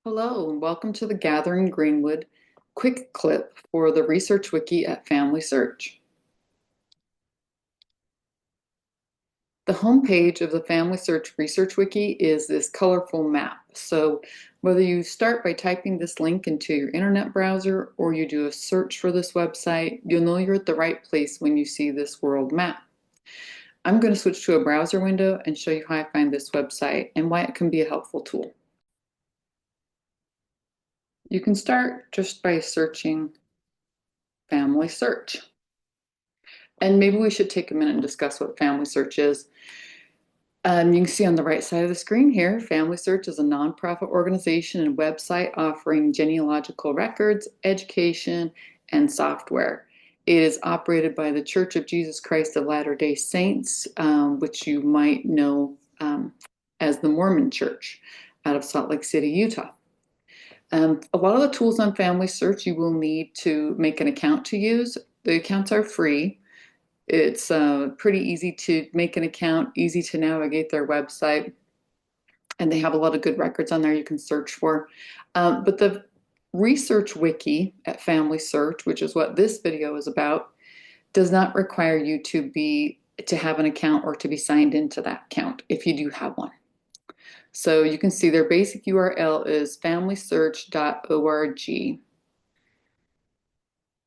Hello, and welcome to the Gathering Greenwood quick clip for the Research Wiki at FamilySearch. The homepage of the FamilySearch Research Wiki is this colorful map. So whether you start by typing this link into your internet browser or you do a search for this website, you'll know you're at the right place when you see this world map. I'm going to switch to a browser window and show you how I find this website and why it can be a helpful tool. You can start just by searching FamilySearch. And maybe we should take a minute and discuss what FamilySearch is. You can see on the right side of the screen here, FamilySearch is a nonprofit organization and website offering genealogical records, education, and software. It is operated by the Church of Jesus Christ of Latter-day Saints, which you might know as the Mormon Church out of Salt Lake City, Utah. A lot of the tools on FamilySearch you will need to make an account to use. The accounts are free. It's pretty easy to make an account, easy to navigate their website, and they have a lot of good records on there you can search for. But the Research Wiki at FamilySearch, which is what this video is about, does not require you to have an account or to be signed into that account if you do have one. So you can see their basic URL is familysearch.org.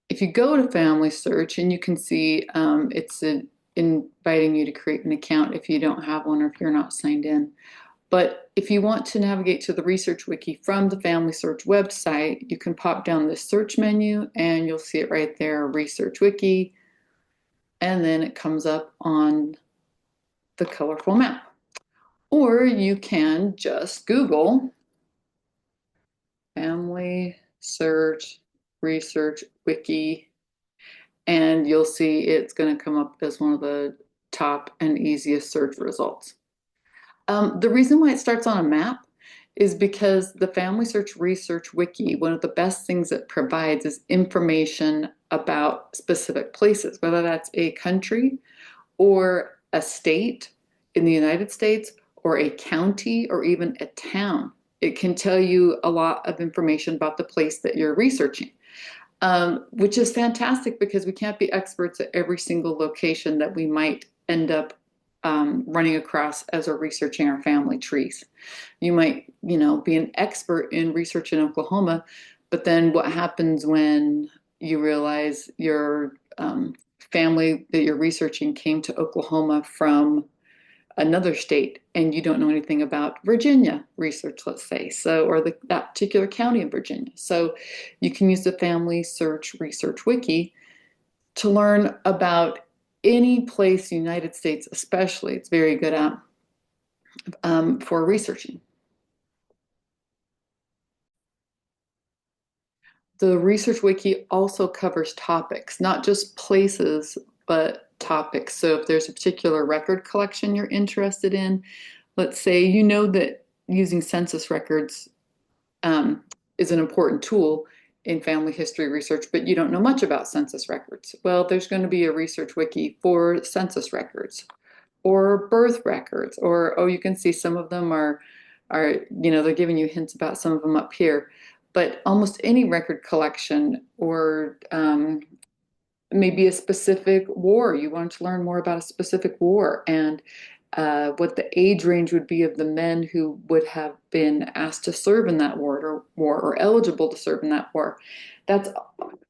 If you go to FamilySearch, and you can see it's inviting you to create an account if you don't have one or if you're not signed in. But if you want to navigate to the Research Wiki from the FamilySearch website, you can pop down this search menu and you'll see it right there, Research Wiki, and then it comes up on the colorful map. Or you can just Google FamilySearch Research Wiki, and you'll see it's going to come up as one of the top and easiest search results. The reason why it starts on a map is because the FamilySearch Research Wiki, one of the best things it provides is information about specific places, whether that's a country or a state in the United States or a county or even a town. It can tell you a lot of information about the place that you're researching, which is fantastic because we can't be experts at every single location that we might end up running across as we're researching our family trees. You might, be an expert in research in Oklahoma, but then what happens when you realize your family that you're researching came to Oklahoma from another state and you don't know anything about Virginia research, let's say, or that particular county in Virginia. So you can use the FamilySearch Research Wiki to learn about any place in the United States, especially. It's very good at for researching. The Research Wiki also covers topics, not just places, but topics. So if there's a particular record collection you're interested in, let's say you know that using census records is an important tool in family history research, but you don't know much about census records. Well, there's going to be a Research Wiki for census records or birth records, or, oh, you can see some of them are, they're giving you hints about some of them up here. But almost any record collection or maybe a specific war, you want to learn more about a specific war and what the age range would be of the men who would have been asked to serve in that war or eligible to serve in that war. That's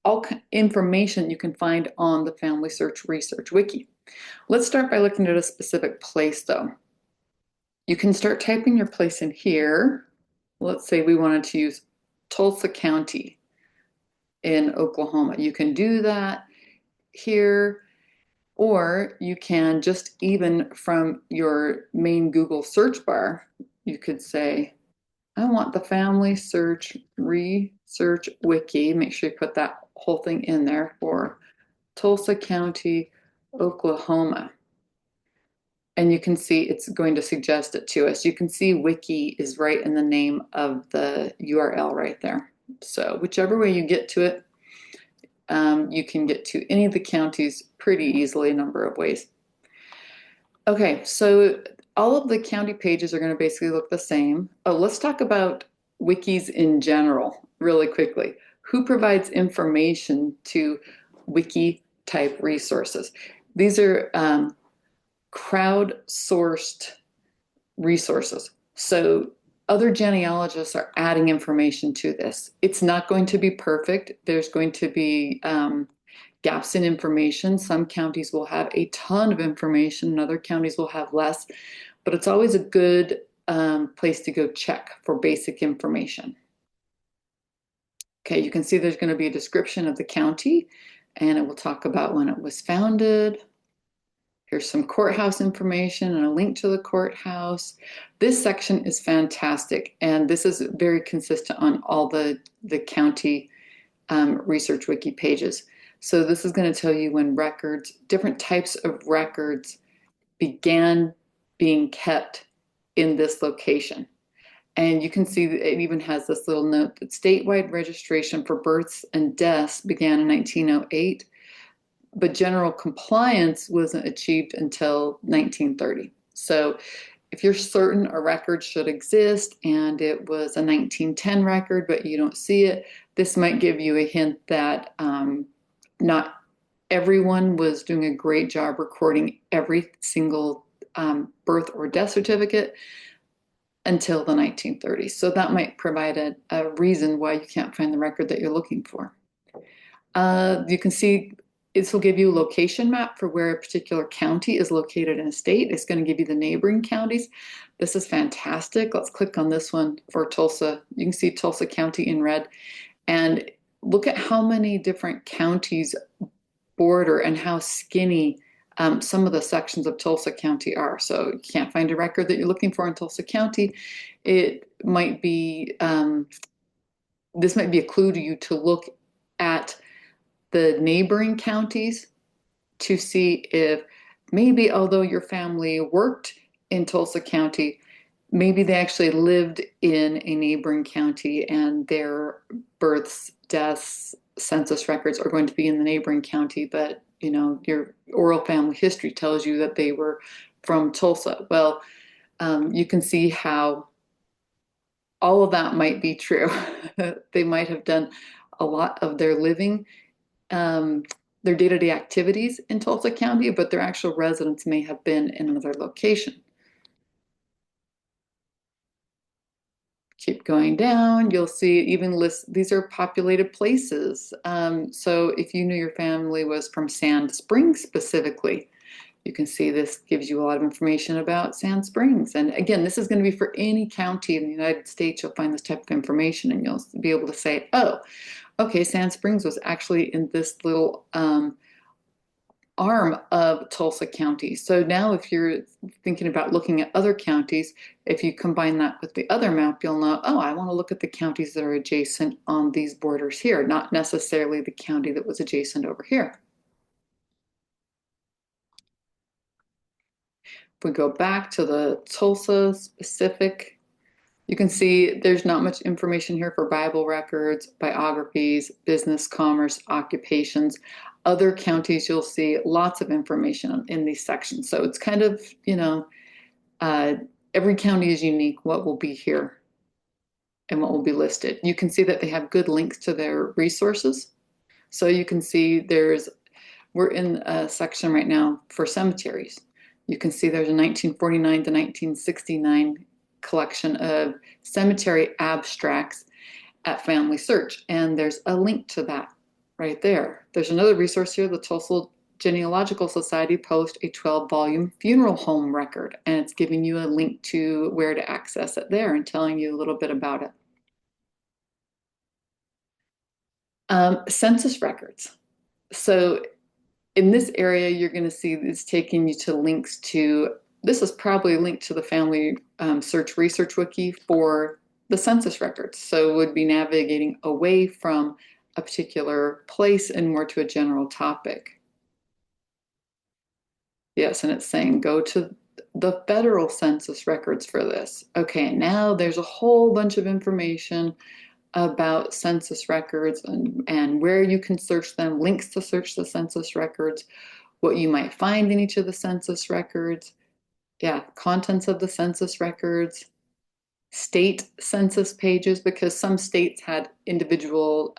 all information you can find on the FamilySearch Research Wiki. Let's start by looking at a specific place, though. You can start typing your place in here. Let's say we wanted to use Tulsa County in Oklahoma. You can do that here, or you can just even from your main Google search bar, you could say, I want the FamilySearch Research Wiki. Make sure you put that whole thing in there for Tulsa County, Oklahoma. And you can see it's going to suggest it to us. You can see Wiki is right in the name of the URL right there. So whichever way you get to it, you can get to any of the counties pretty easily, a number of ways. Okay, so all of the county pages are going to basically look the same. Oh, let's talk about wikis in general, really quickly. Who provides information to wiki type resources? These are crowdsourced resources. So other genealogists are adding information to this. It's not going to be perfect. There's going to be gaps in information. Some counties will have a ton of information, and other counties will have less, but it's always a good place to go check for basic information. Okay, you can see there's going to be a description of the county, and it will talk about when it was founded. Here's some courthouse information and a link to the courthouse. This section is fantastic, and this is very consistent on all the county research wiki pages. So this is going to tell you when records, different types of records began being kept in this location. And you can see that it even has this little note that statewide registration for births and deaths began in 1908, but general compliance wasn't achieved until 1930. So if you're certain a record should exist and it was a 1910 record, but you don't see it, this might give you a hint that not everyone was doing a great job recording every single birth or death certificate until the 1930s. So that might provide a reason why you can't find the record that you're looking for. You can see this will give you a location map for where a particular county is located in a state. It's going to give you the neighboring counties. This is fantastic. Let's click on this one for Tulsa. You can see Tulsa County in red. And look at how many different counties border and how skinny some of the sections of Tulsa County are. So you can't find a record that you're looking for in Tulsa County. It might be, this might be a clue to you to look at the neighboring counties to see if maybe, although your family worked in Tulsa County, maybe they actually lived in a neighboring county and their births, deaths, census records are going to be in the neighboring county, but you know, your oral family history tells you that they were from Tulsa. Well, you can see how all of that might be true. They might have done a lot of their living, their day-to-day activities in Tulsa County, but their actual residence may have been in another location. Keep going down, you'll see even lists, these are populated places. So if you knew your family was from Sand Springs specifically, you can see this gives you a lot of information about Sand Springs. And again, this is going to be for any county in the United States. You'll find this type of information and you'll be able to say, oh, okay, Sand Springs was actually in this little arm of Tulsa County. So now if you're thinking about looking at other counties, if you combine that with the other map, you'll know, oh, I want to look at the counties that are adjacent on these borders here, not necessarily the county that was adjacent over here. If we go back to the Tulsa specific, you can see there's not much information here for Bible records, biographies, business, commerce, occupations. Other counties, you'll see lots of information in these sections. So it's kind of, you know, every county is unique, what will be here and what will be listed. You can see that they have good links to their resources. So you can see we're in a section right now for cemeteries. You can see there's a 1949 to 1969 collection of cemetery abstracts at FamilySearch, and there's a link to that right there. There's another resource here, the Tulsa Genealogical Society published a 12-volume funeral home record, and it's giving you a link to where to access it there and telling you a little bit about it. Census records. So in this area, you're going to see it's taking you to links to, this is probably a link to the Family Search Research Wiki for the census records. So it would be navigating away from a particular place and more to a general topic. Yes, and it's saying go to the federal census records for this. Okay, now there's a whole bunch of information about census records and where you can search them, links to search the census records, what you might find in each of the census records. Yeah, contents of the census records. state census pages, because some states had individual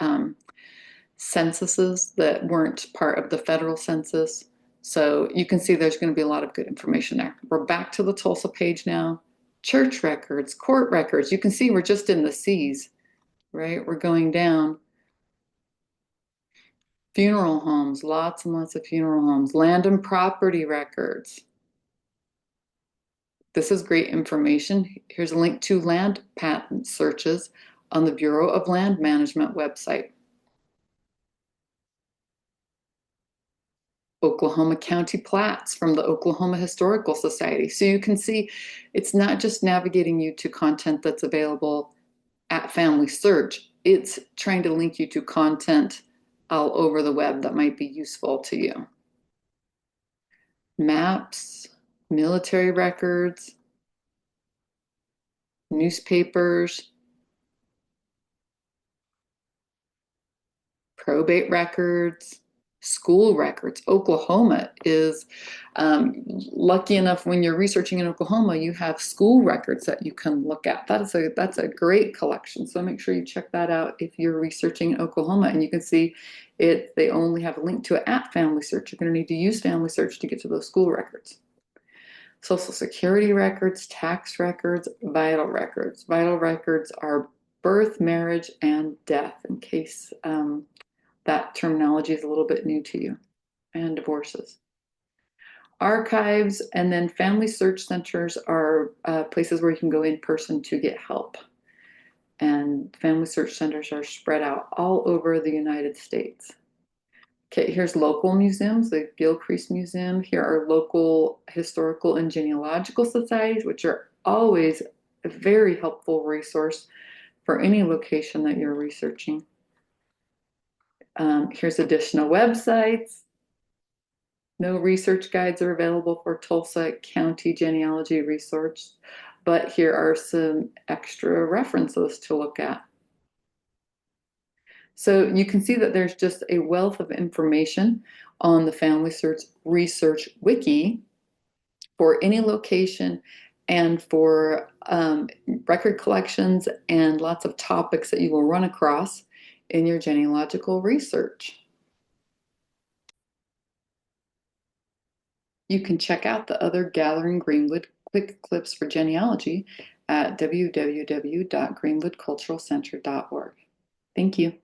censuses that weren't part of the federal census. So you can see there's going to be a lot of good information there. We're back to the Tulsa page now. Church records, court records. You can see we're just in the C's, right? We're going down. Funeral homes, lots and lots of funeral homes. Land and property records. This is great information. Here's a link to land patent searches on the Bureau of Land Management website. Oklahoma County plats from the Oklahoma Historical Society. So you can see it's not just navigating you to content that's available at FamilySearch, it's trying to link you to content all over the web that might be useful to you. Maps, military records, newspapers, probate records, school records. Oklahoma is lucky enough when you're researching in Oklahoma, you have school records that you can look at. That's a great collection. So make sure you check that out if you're researching in Oklahoma. And you can see it, they only have a link to it at FamilySearch. You're going to need to use FamilySearch to get to those school records. Social Security records, tax records, vital records. Vital records are birth, marriage, and death, in case that terminology is a little bit new to you, and divorces. Archives and then family search centers are places where you can go in person to get help. And family search centers are spread out all over the United States. Okay, here's local museums, the Gilcrease Museum. Here are local historical and genealogical societies, which are always a very helpful resource for any location that you're researching. Here's additional websites. No research guides are available for Tulsa County genealogy research, but here are some extra references to look at. So you can see that there's just a wealth of information on the FamilySearch Research Wiki for any location and for record collections and lots of topics that you will run across in your genealogical research. You can check out the other Gathering Greenwood quick clips for genealogy at www.greenwoodculturalcenter.org. Thank you.